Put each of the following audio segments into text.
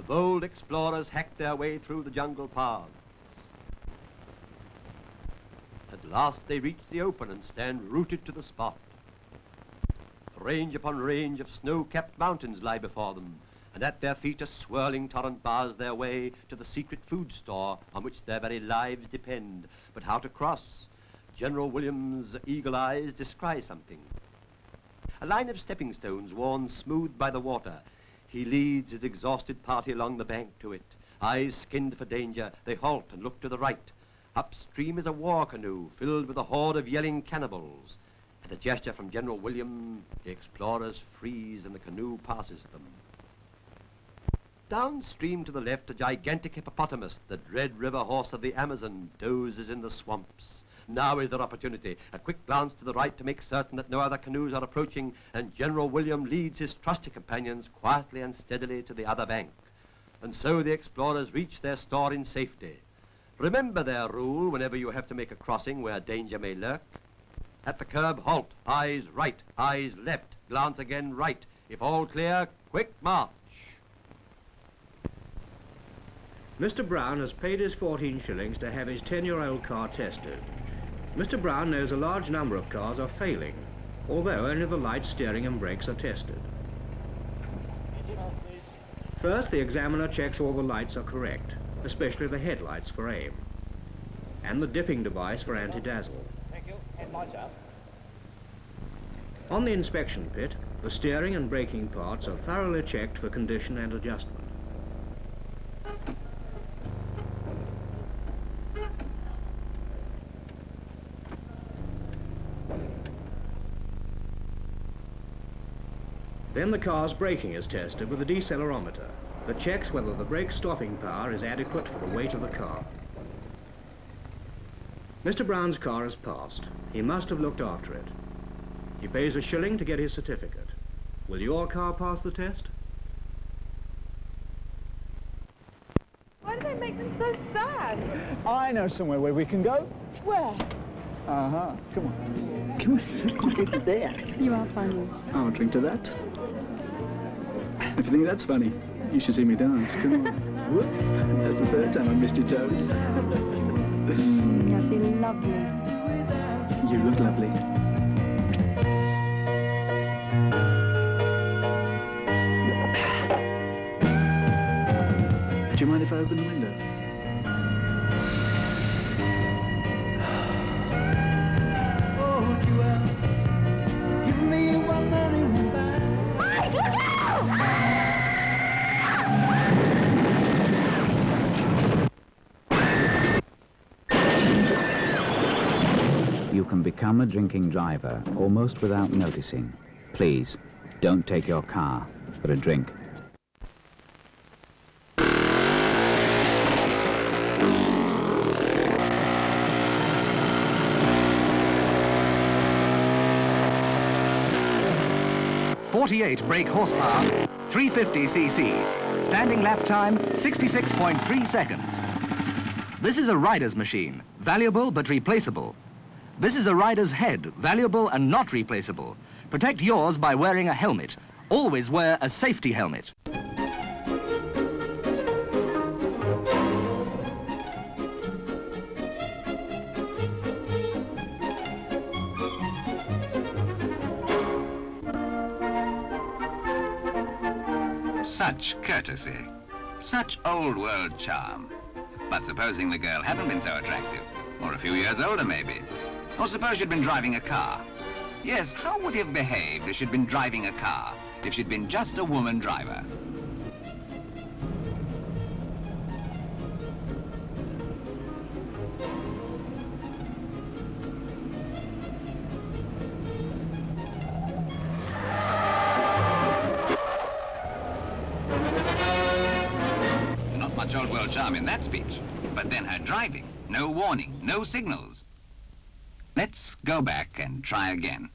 bold explorers hacked their way through the jungle paths. At last they reach the open and stand rooted to the spot. Range upon range of snow-capped mountains lie before them, and at their feet a swirling torrent bars their way to the secret food store on which their very lives depend. But how to cross? General William's eagle eyes descry something. A line of stepping stones worn smooth by the water. He leads his exhausted party along the bank to it. Eyes skinned for danger, they halt and look to the right. Upstream is a war canoe filled with a horde of yelling cannibals. At a gesture from General William, the explorers freeze and the canoe passes them. Downstream to the left, a gigantic hippopotamus, the dread river horse of the Amazon, dozes in the swamps. Now is their opportunity. A quick glance to the right to make certain that no other canoes are approaching, and General William leads his trusty companions quietly and steadily to the other bank. And so the explorers reach their store in safety. Remember their rule whenever you have to make a crossing where danger may lurk. At the curb, halt. Eyes right, eyes left. Glance again right. If all clear, quick march. Mr. Brown has paid his 14 shillings to have his 10-year-old car tested. Mr. Brown knows a large number of cars are failing, although only the lights, steering and brakes are tested. First, the examiner checks all the lights are correct, especially the headlights for aim, and the dipping device for anti-dazzle. Thank you. Headlights up. On the inspection pit, the steering and braking parts are thoroughly checked for condition and adjustment. Then the car's braking is tested with a decelerometer that checks whether the brake stopping power is adequate for the weight of the car. Mr. Brown's car has passed. He must have looked after it. He pays a shilling to get his certificate. Will your car pass the test? Why do they make them so sad? I know somewhere where we can go. Where? Uh-huh. Come on. Come on. Look there. You are funny. I'll drink to that. If you think that's funny, you should see me dance. Come on. Whoops. That's the third time I missed your toes. That'd be lovely. You look lovely. Do you mind if I open the window? Mike, look out! You can become a drinking driver almost without noticing. Please, don't take your car for a drink. Brake horsepower, 350cc. Standing lap time, 66.3 seconds. This is a rider's machine, valuable but replaceable. This is a rider's head, valuable and not replaceable. Protect yours by wearing a helmet. Always wear a safety helmet. Such courtesy, such old-world charm. But supposing the girl hadn't been so attractive, or a few years older maybe, or suppose she'd been driving a car. Yes, how would you have behaved if she'd been driving a car, if she'd been just a woman driver? Much old-world charm in that speech. But then her driving, no warning, no signals. Let's go back and try again.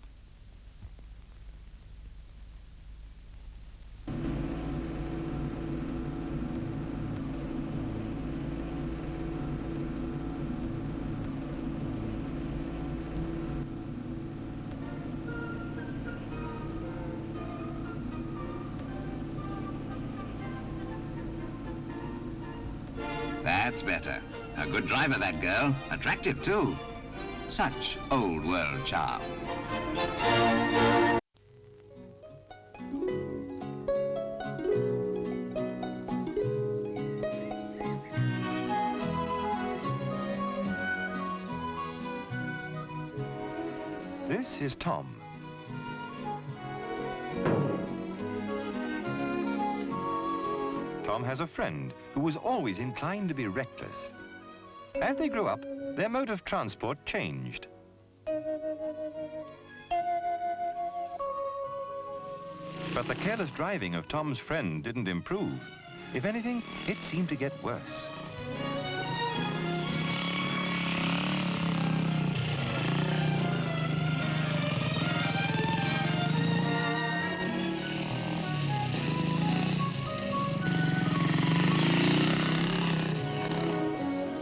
That's better. A good driver, that girl. Attractive, too. Such old world charm. This is Tom. Tom has a friend who was always inclined to be reckless. As they grew up, their mode of transport changed. But the careless driving of Tom's friend didn't improve. If anything, it seemed to get worse.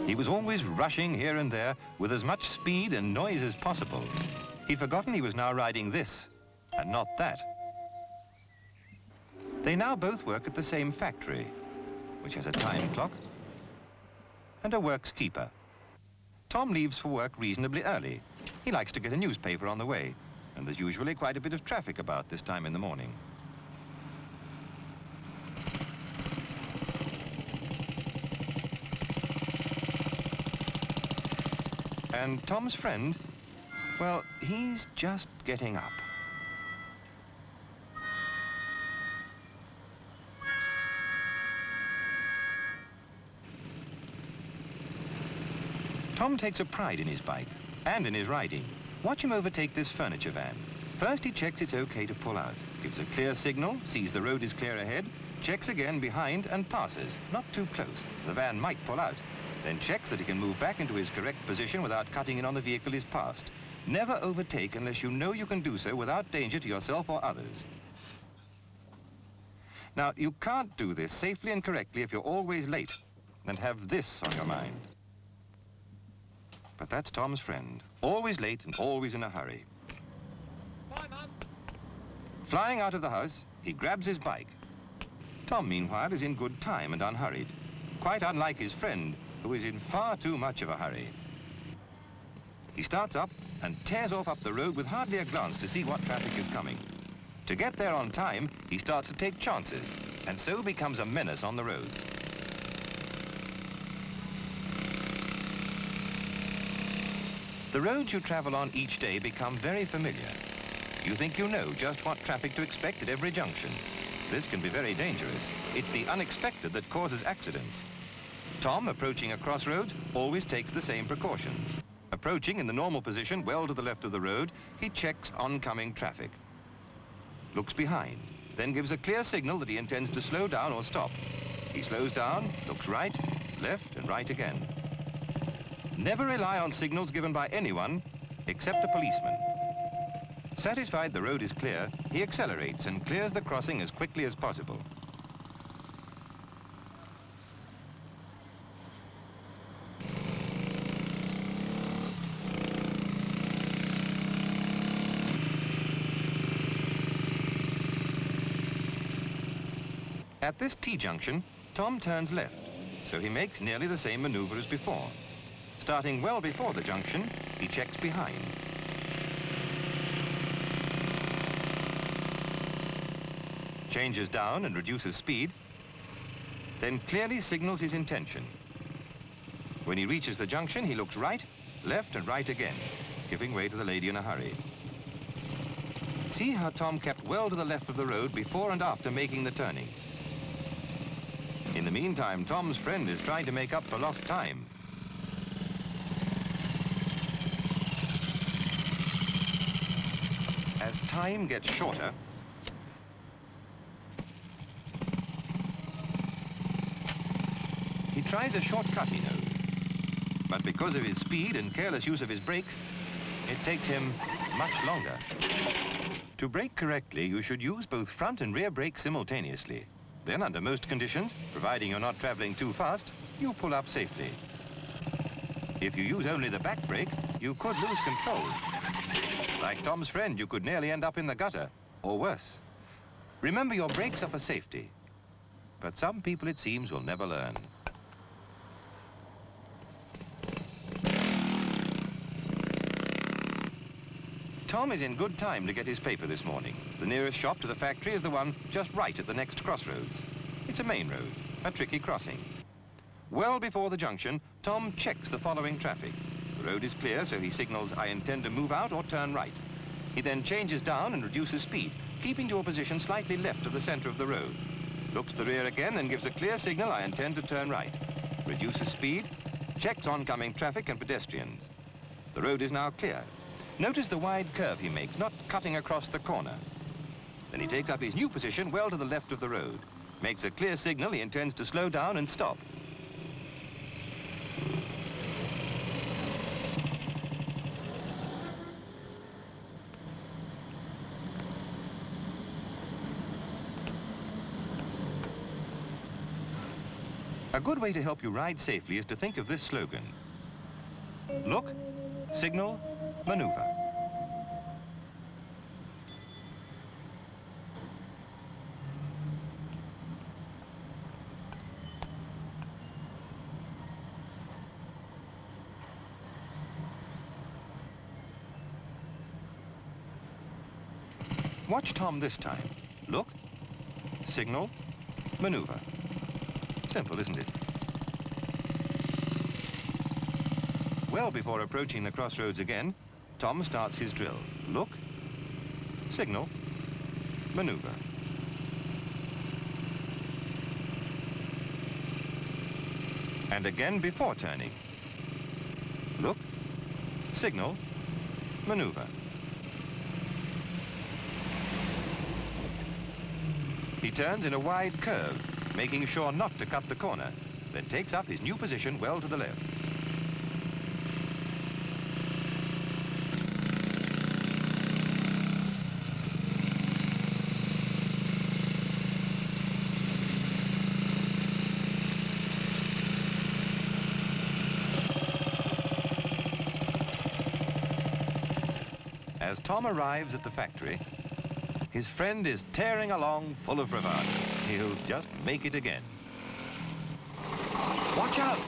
He was always rushing here and there with as much speed and noise as possible. He'd forgotten he was now riding this and not that. They now both work at the same factory, which has a time clock and a works keeper. Tom leaves for work reasonably early. He likes to get a newspaper on the way, and there's usually quite a bit of traffic about this time in the morning. And Tom's friend, well, he's just getting up. Tom takes a pride in his bike and in his riding. Watch him overtake this furniture van. First he checks it's okay to pull out, gives a clear signal, sees the road is clear ahead, checks again behind and passes, not too close. The van might pull out. Then checks that he can move back into his correct position without cutting in on the vehicle he's passed. Never overtake unless you know you can do so without danger to yourself or others. Now, you can't do this safely and correctly if you're always late and have this on your mind. But that's Tom's friend, always late and always in a hurry. Bye, Mum. Flying out of the house, he grabs his bike. Tom, meanwhile, is in good time and unhurried, quite unlike his friend, who is in far too much of a hurry. He starts up and tears off up the road with hardly a glance to see what traffic is coming. To get there on time, he starts to take chances, and so becomes a menace on the roads. The roads you travel on each day become very familiar. You think you know just what traffic to expect at every junction. This can be very dangerous. It's the unexpected that causes accidents. Tom, approaching a crossroads, always takes the same precautions. Approaching in the normal position, well to the left of the road, he checks oncoming traffic. Looks behind, then gives a clear signal that he intends to slow down or stop. He slows down, looks right, left, and right again. Never rely on signals given by anyone except a policeman. Satisfied the road is clear, he accelerates and clears the crossing as quickly as possible. At this T-junction, Tom turns left, so he makes nearly the same maneuver as before. Starting well before the junction, he checks behind. Changes down and reduces speed, then clearly signals his intention. When he reaches the junction, he looks right, left, and right again, giving way to the lady in a hurry. See how Tom kept well to the left of the road before and after making the turning. In the meantime, Tom's friend is trying to make up for lost time. As time gets shorter, he tries a shortcut he knows. But because of his speed and careless use of his brakes, it takes him much longer. To brake correctly, you should use both front and rear brakes simultaneously. Then, under most conditions, providing you're not traveling too fast, you pull up safely. If you use only the back brake, you could lose control. Like Tom's friend, you could nearly end up in the gutter, or worse. Remember, your brakes are for safety. But some people, it seems, will never learn. Tom is in good time to get his paper this morning. The nearest shop to the factory is the one just right at the next crossroads. It's a main road, a tricky crossing. Well before the junction, Tom checks the following traffic. The road is clear, so he signals, "I intend to move out or turn right." He then changes down and reduces speed, keeping to a position slightly left of the center of the road. Looks to the rear again and gives a clear signal, "I intend to turn right." Reduces speed, checks oncoming traffic and pedestrians. The road is now clear. Notice the wide curve he makes, not cutting across the corner. Then he takes up his new position well to the left of the road. Makes a clear signal he intends to slow down and stop. A good way to help you ride safely is to think of this slogan. Look, signal, maneuver. Watch Tom this time. Look, signal, maneuver. Simple, isn't it? Well before approaching the crossroads again, Tom starts his drill. Look, signal, maneuver. And again before turning. Look, signal, maneuver. He turns in a wide curve, making sure not to cut the corner, then takes up his new position well to the left. As Tom arrives at the factory, his friend is tearing along full of bravado. He'll just make it again. Watch out!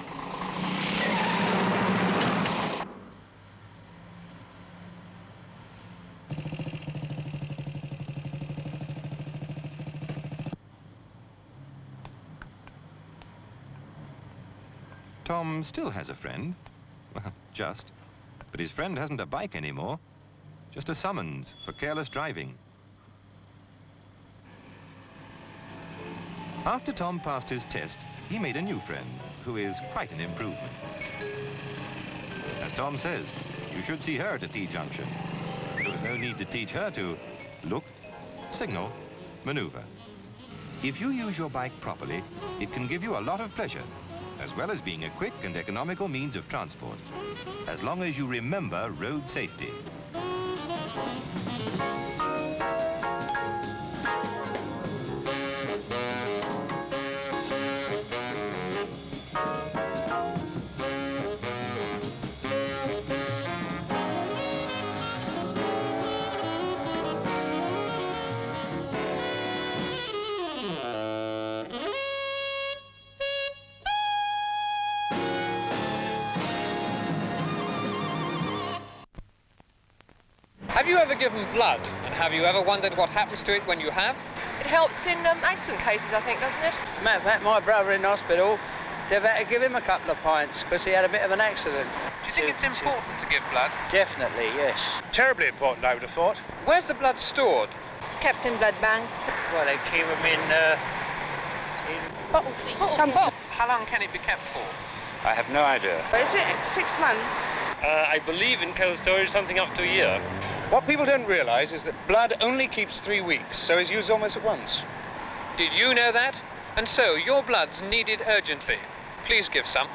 Tom still has a friend. Well, just. But his friend hasn't a bike anymore. Just a summons for careless driving. After Tom passed his test, he made a new friend, who is quite an improvement. As Tom says, you should see her at a T-junction. There was no need to teach her to look, signal, maneuver. If you use your bike properly, it can give you a lot of pleasure, as well as being a quick and economical means of transport, as long as you remember road safety. Have you ever given blood, and have you ever wondered what happens to it when you have? It helps in accident cases, I think, doesn't it? Matter of fact, my brother in hospital, they've had to give him a couple of pints because he had a bit of an accident. Do you think it's important to give blood? Definitely, yes. Terribly important, I would have thought. Where's the blood stored? Kept in blood banks. Well, they keep them in Bottles. How long can it be kept for? I have no idea. Is it 6 months? I believe in cold storage something up to a year. What people don't realise is that blood only keeps 3 weeks, so is used almost at once. Did you know that? And so your blood's needed urgently. Please give some.